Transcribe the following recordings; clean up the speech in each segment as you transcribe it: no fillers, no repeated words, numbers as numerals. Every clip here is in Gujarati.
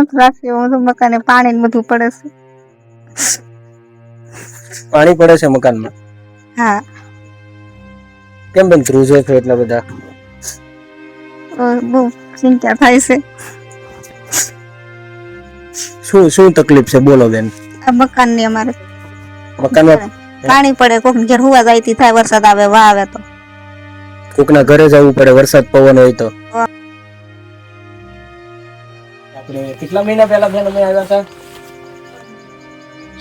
નથી રાખ્યું બધું મકાને પાણી ને બધું પડે છે. પાણી પડે છે મકાનમાં? હા. કેમ બેન ધ્રુજો છો એટલા બધા? બહુ ચિંતા થાય છે. શું શું તકલીફ છે બોલો બેન? આ મકાન ની અમારે મકાનમાં પાણી પડે, કોક ઘેર હુવા જાય થાય, વરસાદ આવે વાહ આવે તો કોકના ઘરે જવું પડે વરસાદ પવન હોય તો. આપણે કેટલા મહિના પહેલા બેન અમે આવ્યા હતા?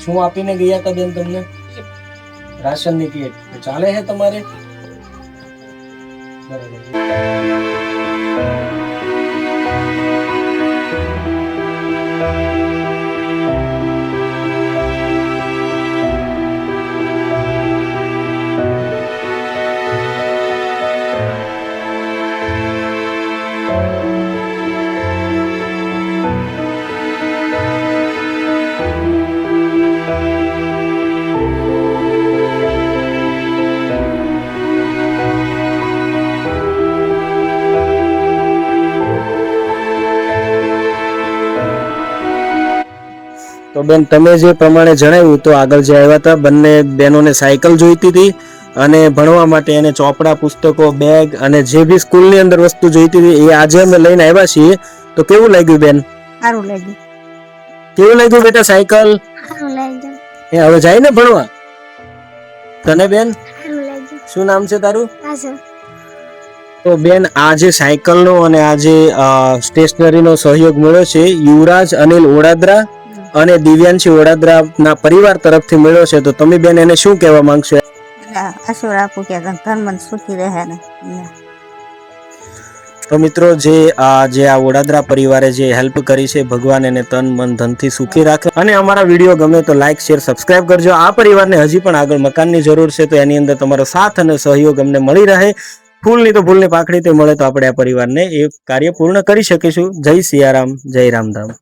શું આપીને ગયા હતા બેન તમને? રાશન ની કીટ. ચાલે છે તમારે? બરાબર. તો બેન તમે જે પ્રમાણે જણાવ્યું તો આગળ જે આવ્યા હતા બંને બહેનોને સાયકલ જોઈતી હતી અને ભણવા માટે એને ચોપડા, પુસ્તકો, બેગ અને જે બી સ્કૂલની અંદર વસ્તુ જોઈતી હતી એ આજે અમે લઈને આવ્યા છીએ. તો કેવું લાગ્યું બેન? સારું લાગ્યું. કેવું લાગ્યું બેટા સાયકલ? સારું લાગ્યું. એ હવે જાય ને ભણવા? તને બેન? સારું લાગ્યું. શું નામ છે તારું? આશા. તો બેન આ જે સાયકલનો અને આ જે સ્ટેશનરીનો સહયોગ મળ્યો છે યુવરાજ અનિલ ઓડાદરા અને દિવ્યાંશી ઓડાદરાના પરિવાર તરફથી મળ્યો છે. તો તમે બેન એને શું કહેવા માંગશો? આશુ રાખું કે ધન મન સુખી રહે ને. તો મિત્રો જે આ ઓડાદરા પરિવારે જે હેલ્પ કરી છે, ભગવાન એને તન મન ધનથી સુખી રાખે. અને અમારા વિડીયો ગમે તો લાઈક, શેર, સબસ્ક્રાઇબ કરજો. આ પરિવારને હજી પણ આગળ મકાનની જરૂર છે તો એની અંદર તમારો સાથ અને સહયોગ અમને મળી રહે. ફૂલની તો ફૂલની પાખડી તે મળે તો આપણે આ પરિવારને એ કાર્ય પૂર્ણ કરી શકીશું. જય સિયારામ, જય રામધામ.